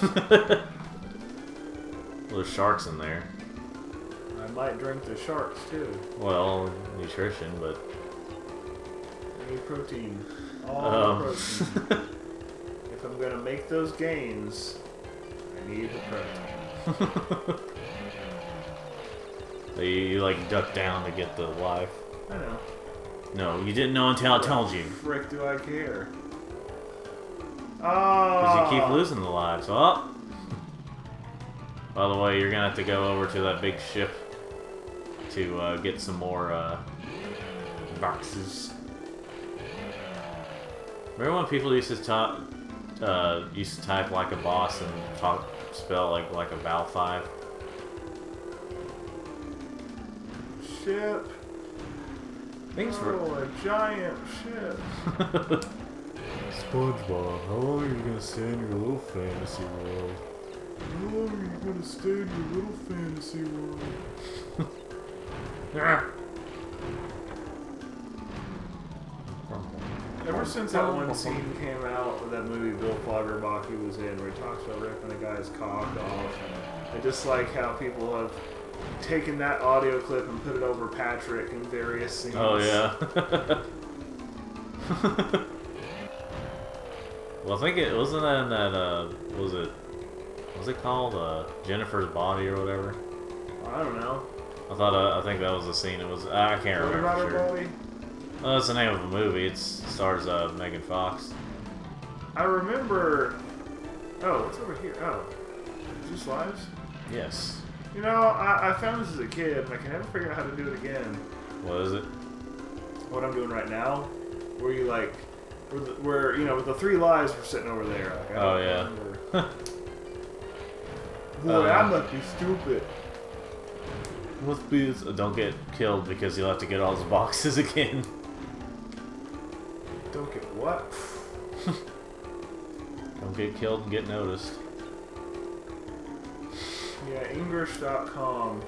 Well, there's sharks in there. I might drink the sharks too. Well, nutrition, but... I need protein. All the protein. If I'm gonna make those gains, I need the protein. You like duck down to get the life. I know. No, you didn't know until I told you. Frick do I care? Because you keep losing the lives. Oh! By the way, you're gonna have to go over to that big ship to get some more boxes. Remember when people used to type like a boss and spell like a vowel 5? Ship. Thanks for a giant ship. SpongeBob, how long are you gonna stay in your little fantasy world? How long are you gonna stay in your little fantasy world? Ever since that one scene came out with that movie Bill Foggerbach was in, where he talks about ripping a guy's cock off, I just like how people have taken that audio clip and put it over Patrick in various scenes. Oh yeah. Well, I think it wasn't that in that was it called Jennifer's Body or whatever? I don't know. I think that was the scene. It was I can't What remember about for her sure. body? Well, that's the name of a movie. It stars Megan Fox. I remember. Oh, what's over here? Oh, just lives. Yes. You know, I found this as a kid, and I can never figure out how to do it again. What is it? What I'm doing right now, where you like, where you know, with the 3 lives we're sitting over there. Like, Oh yeah. Boy, I must be stupid. Must be. Don't get killed because you'll have to get all those boxes again. Don't get what? Don't get killed and get noticed. Yeah, English.com.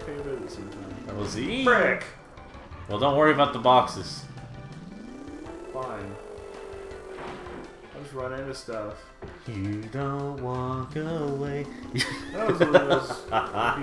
Take a visit sometime. That was the Frick! Well, don't worry about the boxes. Fine. I'll just run into stuff. You don't walk away. That was one of those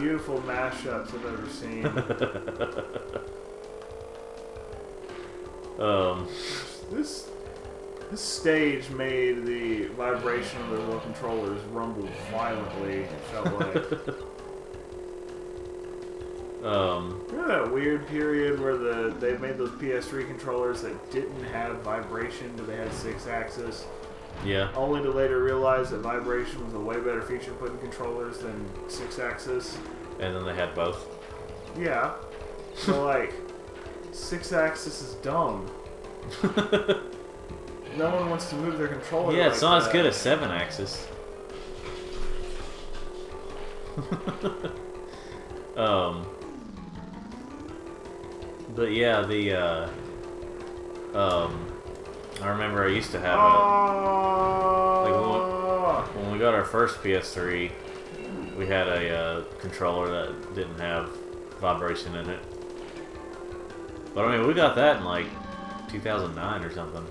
beautiful mashups I've ever seen. This stage made the vibration of the little controllers rumble violently, it felt like. Remember that weird period where they made those PS3 controllers that didn't have vibration, but they had 6-axis? Yeah. Only to later realize that vibration was a way better feature put in controllers than 6-axis. And then they had both. Yeah. So like, 6-axis is dumb. No one wants to move their controller. Yeah, like it's not that. as good as 7-axis. But yeah, I remember I used to have when we got our first PS3, we had a controller that didn't have vibration in it. But I mean, we got that in like 2009 or something.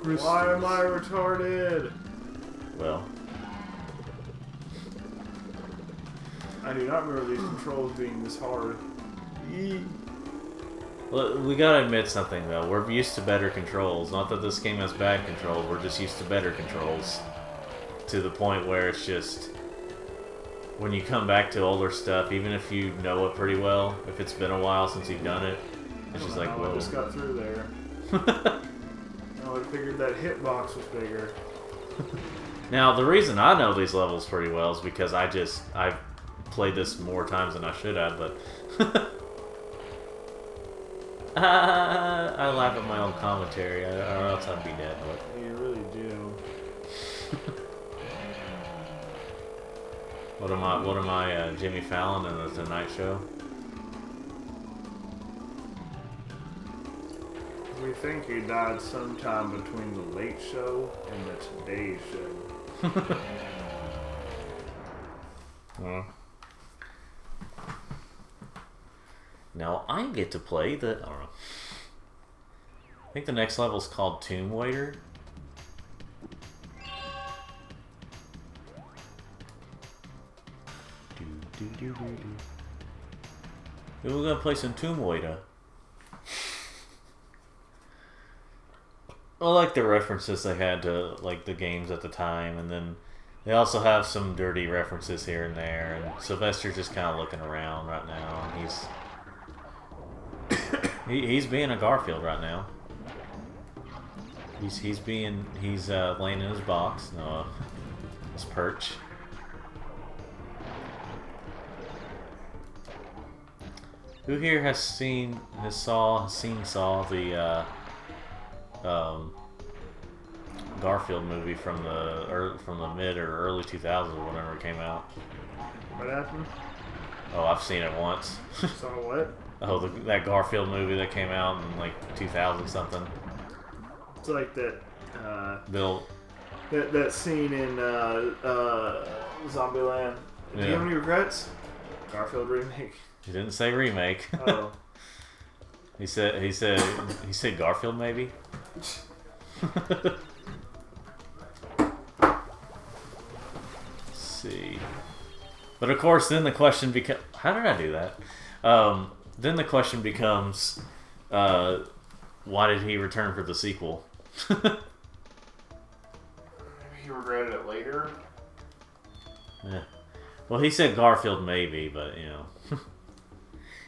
Why am I retarded? Well, I do not remember these controls being this hard. well, we gotta admit something though. We're used to better controls. Not that this game has bad controls. We're just used to better controls. To the point where it's just when you come back to older stuff, even if you know it pretty well, if it's been a while since you've done it, it's just like, I whoa. just got through there. I would have figured that hitbox was bigger. Now, the reason I know these levels pretty well is because I've played this more times than I should have, but I laugh at my own commentary, or else I'd be dead. But You really do. what am I, Jimmy Fallon in the Tonight Show? We think he died sometime between the Late Show and the Today Show. Now I get to play the. I don't know. I think the next level is called Tomb Waiter. We're gonna play some Tomb Raider. I like the references they had to like the games at the time, and then they also have some dirty references here and there. And Sylvester's just kind of looking around right now. And he's being a Garfield right now. He's laying in his box, no, his perch. Who here has seen Saw the Garfield movie from the mid or early 2000s, whenever it came out? What happened? Oh, I've seen it once. Saw what? Oh, that Garfield movie that came out in like 2000 something. It's like that. Bill. That scene in Zombieland. Do you have any regrets? Garfield remake. He didn't say remake. Oh. he said Garfield maybe. Let's see. But of course, then the question becomes, how did I do that? Then the question becomes, why did he return for the sequel? Maybe he regretted it later. Yeah. Well, he said Garfield maybe, but you know.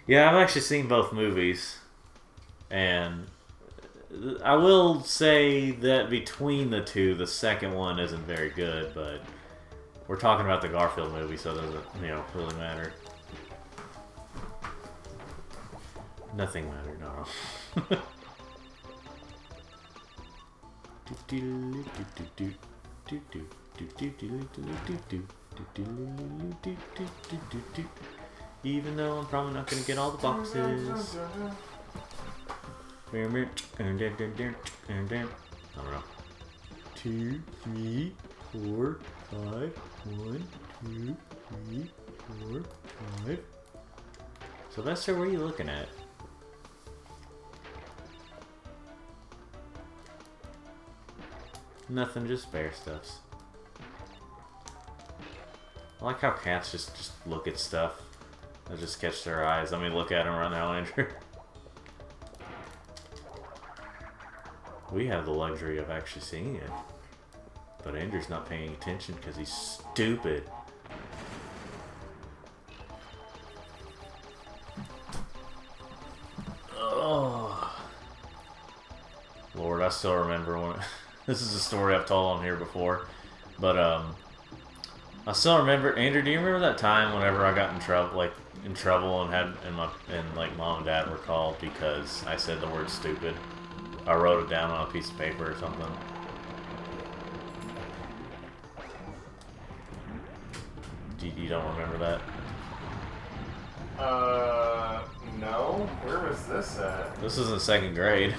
Yeah, I've actually seen both movies, and I will say that between the two, the second one isn't very good, but we're talking about the Garfield movie, so it doesn't, really matter. Nothing mattered, no. Even though I'm probably not going to get all the boxes. I don't know. 2, 3, 4, 5. 1, 2, 3, 4, 5. Sylvester, what are you looking at? Nothing, just bear stuffs. I like how cats just look at stuff. I just catch their eyes. Let me look at them right now, Andrew. We have the luxury of actually seeing it. But Andrew's not paying attention because he's stupid. Oh. Lord, I still remember when... This is a story I've told on here before. But, I still remember... Andrew, do you remember that time whenever I got in trouble, and mom and dad were called because I said the word stupid? I wrote it down on a piece of paper or something. You don't remember that? No. Where was this at? This was in 2nd grade.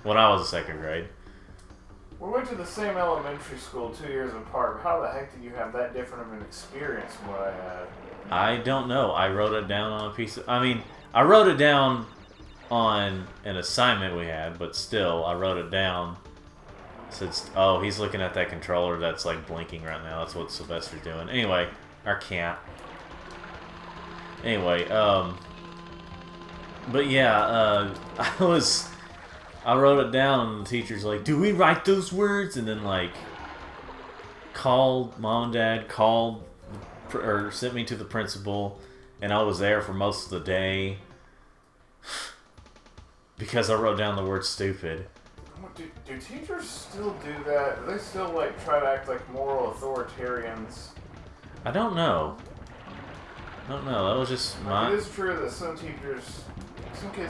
When I was in 2nd grade. We went to the same elementary school 2 years apart. How the heck did you have that different of an experience from what I had? I don't know. I wrote it down on a piece of... I wrote it down on an assignment we had, but still, I wrote it down. Said, oh, he's looking at that controller that's like blinking right now. That's what Sylvester's doing. Anyway, our cat. Anyway, but yeah, I wrote it down, and the teacher's like, do we write those words? And then like called mom and dad, or sent me to the principal, and I was there for most of the day because I wrote down the word stupid. Do teachers still do that? Do they still like try to act like moral authoritarians? I don't know. That was just my... It is true that some kids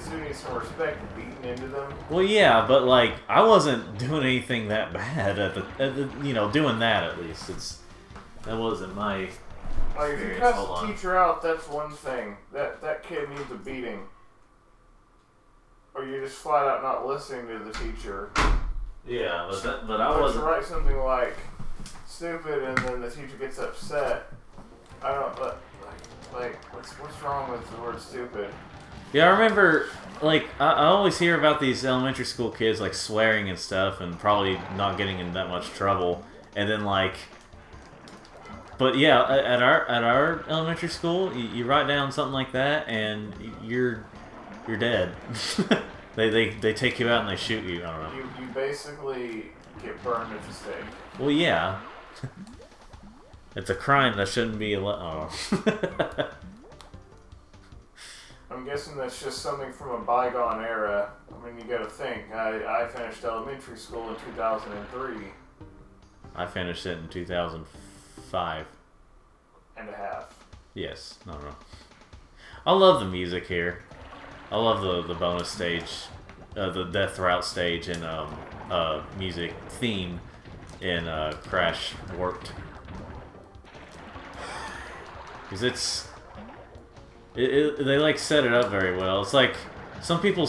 do need some respect beaten into them. Well, yeah, but like I wasn't doing anything that bad at the doing that at least. That wasn't my... Like, if you cuss a teacher out, that's one thing. That kid needs a beating. Or you're just flat out not listening to the teacher. Yeah, but I wasn't... To write something like stupid and then the teacher gets upset. I don't... what's wrong with the word stupid? Yeah, I remember, like, I always hear about these elementary school kids, like, swearing and stuff and probably not getting in that much trouble. And then, like... But yeah, at our elementary school, you write down something like that, and you're dead. they take you out and they shoot you. I don't know. You basically get burned at the stake. Well, yeah. It's a crime that shouldn't be allowed. Oh. I'm guessing that's just something from a bygone era. I mean, you gotta think. I finished elementary school in 2003. I finished it in 2005. And a half. Yes, no. I love the music here. I love the bonus stage, the death route stage, and music theme in Crash Warped. Because they like set it up very well. It's like some people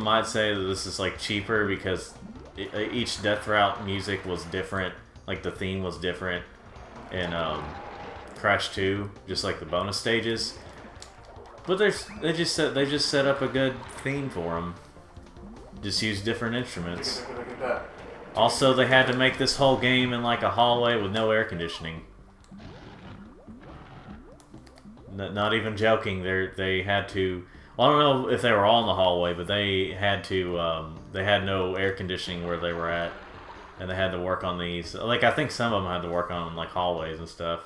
might say that this is like cheaper because each death route music was different, like the theme was different in Crash 2, just like the bonus stages. But they just set up a good theme for them. Just use different instruments. Look at that. Also, they had to make this whole game in like a hallway with no air conditioning. Not even joking. They had to. Well, I don't know if they were all in the hallway, but they had to. They had no air conditioning where they were at, and they had to work on these. Like I think some of them had to work on like hallways and stuff.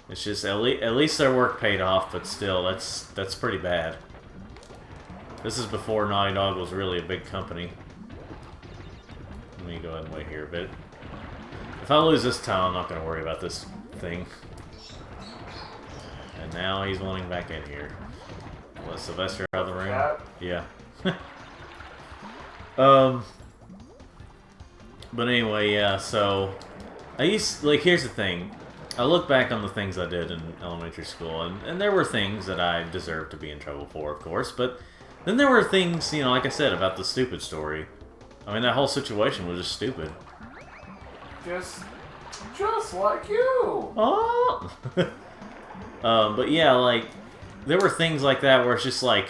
It's just at least their work paid off, but still, that's pretty bad. This is before Naughty Dog was really a big company. Let me go ahead and wait here a bit. If I lose this time, I'm not going to worry about this thing. And now he's wanting back in here. Let Sylvester out of the room. Yeah. But anyway, yeah, so here's the thing. I look back on the things I did in elementary school, and there were things that I deserved to be in trouble for, of course, but then there were things, like I said, about the stupid story. I mean, that whole situation was just stupid. Just like you! Oh! But yeah, like, there were things like that where it's just like,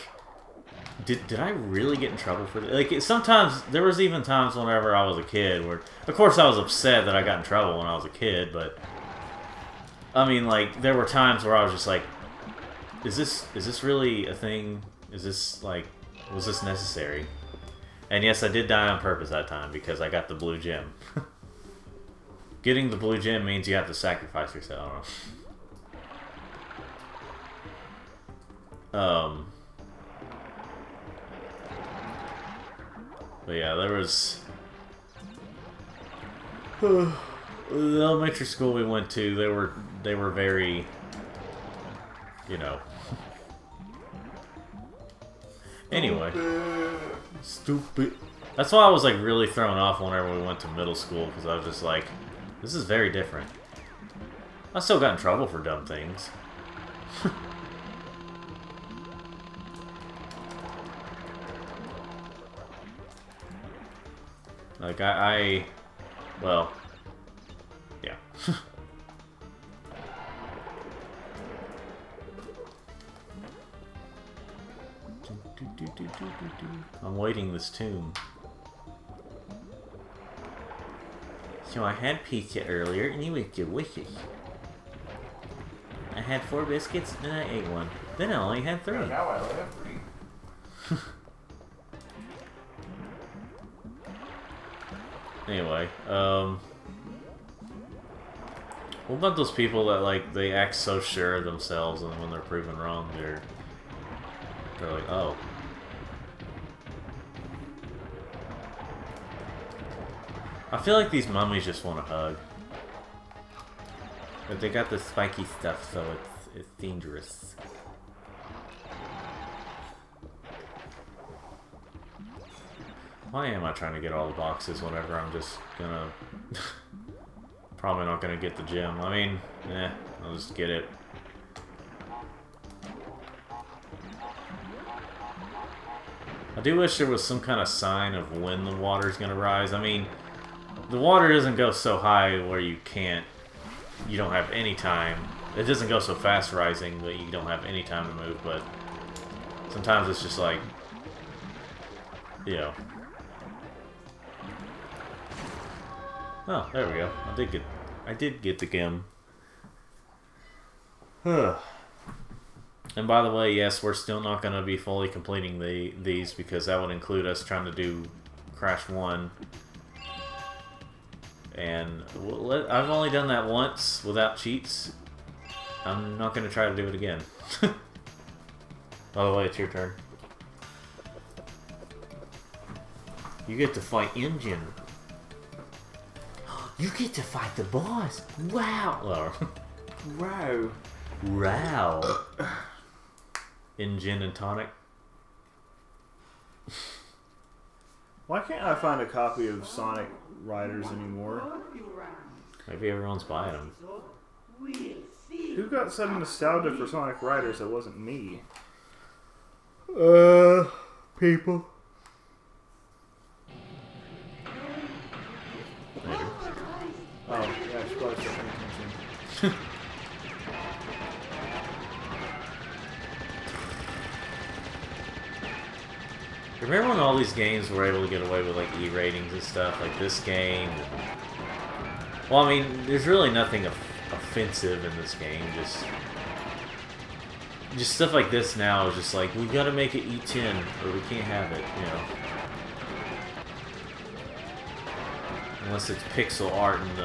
did I really get in trouble for this? Like, sometimes, there was even times whenever I was a kid where, of course I was upset that I got in trouble when I was a kid, but I mean, like, there were times where I was just like, is this really a thing? Is this, like, was this necessary? And yes, I did die on purpose that time because I got the blue gem. Getting the blue gem means you have to sacrifice yourself. I don't know. But yeah, there was the elementary school we went to. They were very, Anyway, stupid. That's why I was like really thrown off whenever we went to middle school because I was just like, this is very different. I still got in trouble for dumb things. Like well, yeah. I'm waiting this tune. So I had pizza earlier and it was delicious. I had 4 biscuits and I ate one. Then I only had 3. Now I only have 3. Anyway, what about those people that, like, they act so sure of themselves and when they're proven wrong, they're like, oh. I feel like these mummies just want a hug. But they got the spiky stuff, so it's dangerous. Why am I trying to get all the boxes whenever I'm just gonna... Probably not gonna get the gem. I mean, I'll just get it. I do wish there was some kind of sign of when the water's gonna rise. I mean, the water doesn't go so high where you don't have any time. It doesn't go so fast rising that you don't have any time to move, but sometimes it's just like, Oh, there we go. I did get the gem. And by the way, yes, we're still not going to be fully completing these because that would include us trying to do Crash 1. And I've only done that once without cheats. I'm not going to try to do it again. By the way, it's your turn. You get to fight Engine. You get to fight the boss. Wow. Wow. Wow. Engine and Tonic. Why can't I find a copy of Sonic Riders anymore? Maybe everyone's buying them. Who got some nostalgia for Sonic Riders that wasn't me? People. Maybe. Oh, yeah, I should probably start paying attention. Remember when all these games were able to get away with like E ratings and stuff, like this game? Well, I mean, there's really nothing offensive in this game. Just stuff like this now is just like we gotta make it E10 or we can't have it, you know. Unless it's pixel art and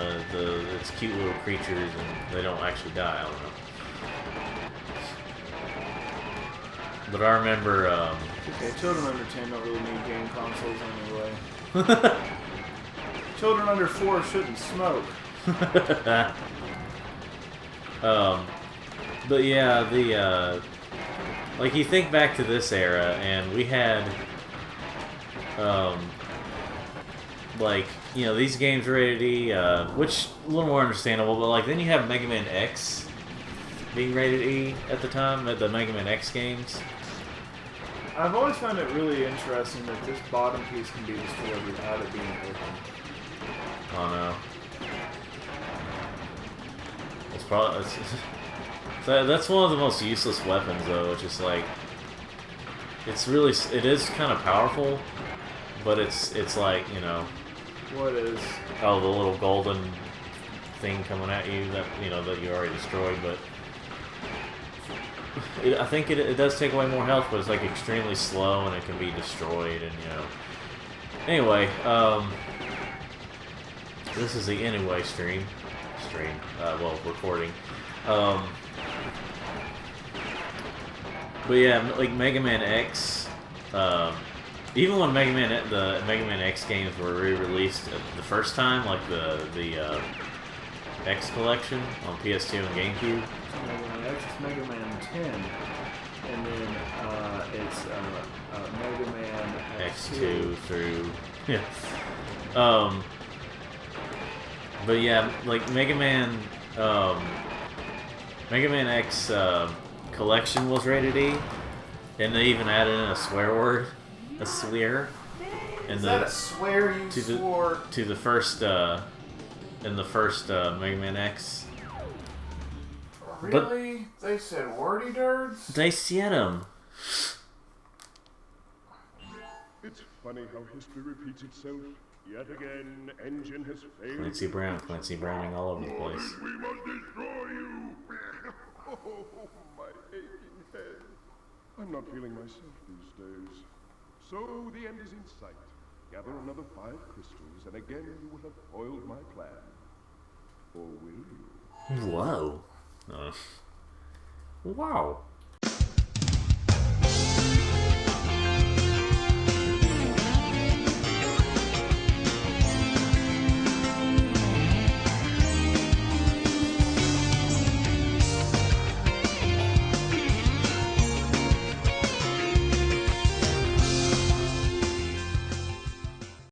it's cute little creatures and they don't actually die. I don't know. But I remember. Okay, children under 10 don't really need game consoles anyway. Children under 4 shouldn't smoke. But yeah, like you think back to this era, and we had, like, you know, these games were rated E, which a little more understandable. But like then you have Mega Man X being rated E at the time, at the Mega Man X games. I've always found it really interesting that this bottom piece can be destroyed without it being open. Oh no. It's probably that's one of the most useless weapons though. It's just like it is kind of powerful, but it's like, you know. What is? Oh, the little golden thing coming at you that that you already destroyed, but. I think it does take away more health, but it's like extremely slow and it can be destroyed, and you know. Anyway, this is the Anyway stream. Well, recording. But yeah, like Mega Man X. Even when the Mega Man X games were re-released the first time, like the X collection on PS2 and GameCube. Mega Man X is Mega Man 10, and then it's Mega Man X2 through but yeah, like Mega Man X collection was rated E, and they even added in a swear word, a swear, Is that a swear you swore? To the first in the first Mega Man X. Really? They said wordy dirds? They said them. It's funny how history repeats itself. Yet again, Engine has failed. Clancy Browning all over the place. We must destroy you! Oh, my aching head. I'm not feeling myself these days. So the end is in sight. Gather another 5 crystals, and again you will have foiled my plan. Or will you? Whoa. Wow.